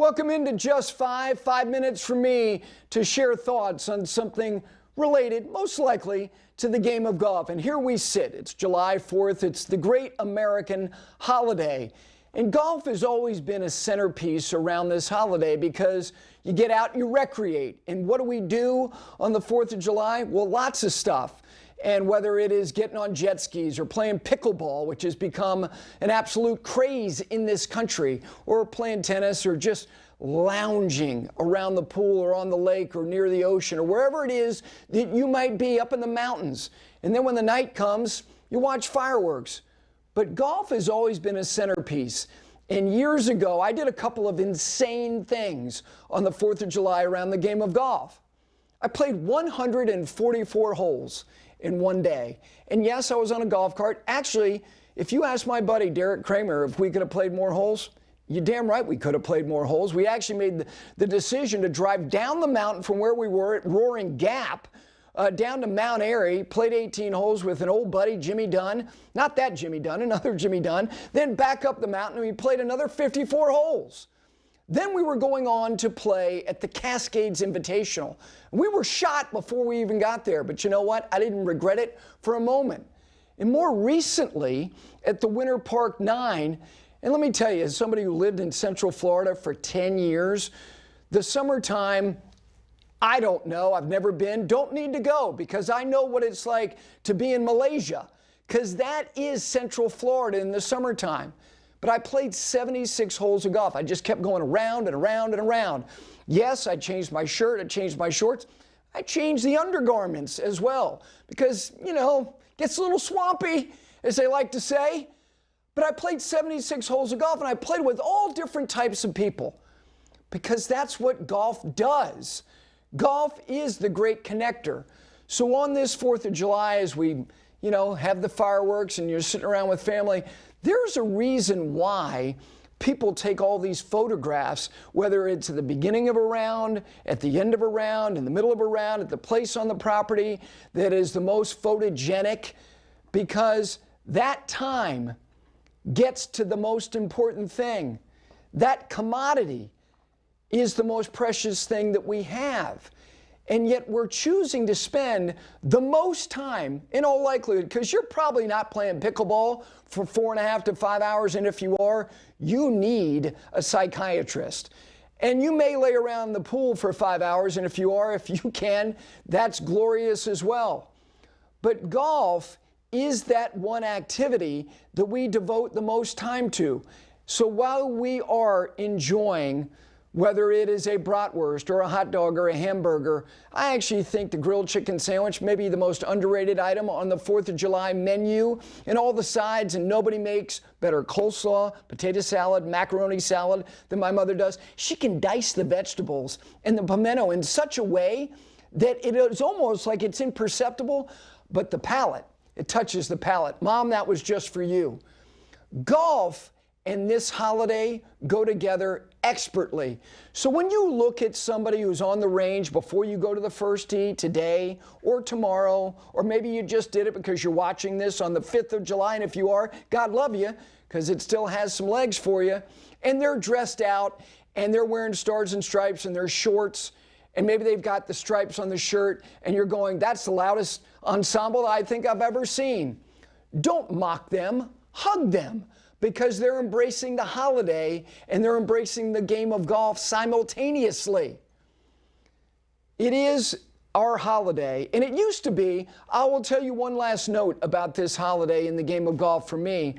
Welcome into Just 5 minutes from me to share thoughts on something related, most likely, to the game of golf. And here we sit. It's July 4th. It's the great American holiday. And golf has always been a centerpiece around this holiday because you get out and you recreate. And what do we do on the 4th of July? Well, lots of stuff. And whether it is getting on jet skis or playing pickleball, which has become an absolute craze in this country, or playing tennis, or just lounging around the pool or on the lake or near the ocean or wherever it is that you might be up in the mountains. And then when the night comes, you watch fireworks. But golf has always been a centerpiece. And years ago, I did a couple of insane things on the 4th of July around the game of golf. I played 144 holes in one day. And yes, I was on a golf cart. Actually, if you ask my buddy Derek Kramer if we could have played more holes, you're damn right we could have played more holes. We actually made the decision to drive down the mountain from where we were at Roaring Gap down to Mount Airy, played 18 holes with an old buddy, Jimmy Dunn. Not that Jimmy Dunn, another Jimmy Dunn. Then back up the mountain and we played another 54 holes. Then we were going on to play at the Cascades Invitational. We were shot before we even got there, but you know what? I didn't regret it for a moment. And more recently, at the Winter Park 9, and let me tell you, as somebody who lived in Central Florida for 10 years, the summertime, I don't know, I've never been, don't need to go, because I know what it's like to be in Malaysia, because that is Central Florida in the summertime. But I played 76 holes of golf. I just kept going around and around and around. Yes, I changed my shirt, I changed my shorts. I changed the undergarments as well because, you know, gets a little swampy, as they like to say. But I played 76 holes of golf, and I played with all different types of people because that's what golf does. Golf is the great connector. So on this 4th of July, as we, have the fireworks and you're sitting around with family, there's a reason why people take all these photographs, whether it's at the beginning of a round, at the end of a round, in the middle of a round, at the place on the property that is the most photogenic, because that time gets to the most important thing. That commodity is the most precious thing that we have. And yet we're choosing to spend the most time, in all likelihood, because you're probably not playing pickleball for 4.5 to 5 hours, and if you are, you need a psychiatrist. And you may lay around the pool for 5 hours, and if you can, that's glorious as well. But golf is that one activity that we devote the most time to. So while we are enjoying, whether it is a bratwurst or a hot dog or a hamburger, I actually think the grilled chicken sandwich may be the most underrated item on the 4th of July menu, and all the sides, and nobody makes better coleslaw, potato salad, macaroni salad than my mother does. She can dice the vegetables and the pimento in such a way that it is almost like it's imperceptible, but the palate, it touches the palate. Mom, that was just for you. Golf and this holiday go together expertly. So when you look at somebody who's on the range before you go to the first tee today or tomorrow, or maybe you just did it because you're watching this on the 5th of July, and if you are, God love you, because it still has some legs for you, and they're dressed out, and they're wearing stars and stripes, and their shorts, and maybe they've got the stripes on the shirt, and you're going, that's the loudest ensemble I think I've ever seen. Don't mock them, hug them, because they're embracing the holiday and they're embracing the game of golf simultaneously. It is our holiday, and it used to be. I will tell you one last note about this holiday in the game of golf for me.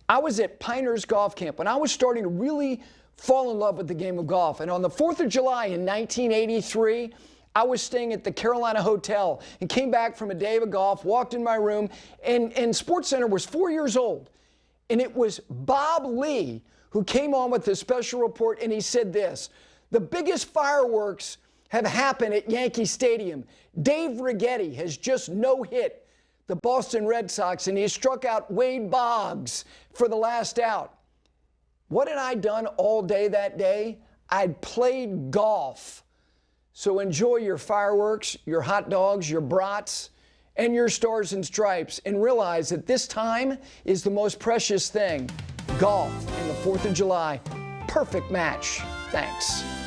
I was at Pinehurst Golf Camp when I was starting to really fall in love with the game of golf, and on the 4th of July in 1983, I was staying at the Carolina Hotel and came back from a day of golf, walked in my room, and SportsCenter was 4 years old. And it was Bob Lee who came on with the special report, and he said this: the biggest fireworks have happened at Yankee Stadium. Dave Righetti has just no-hit the Boston Red Sox, and he struck out Wade Boggs for the last out. What had I done all day that day? I'd played golf. So enjoy your fireworks, your hot dogs, your brats, and your stars and stripes, and realize that this time is the most precious thing, golf, and the 4th of July. perfect match. Thanks.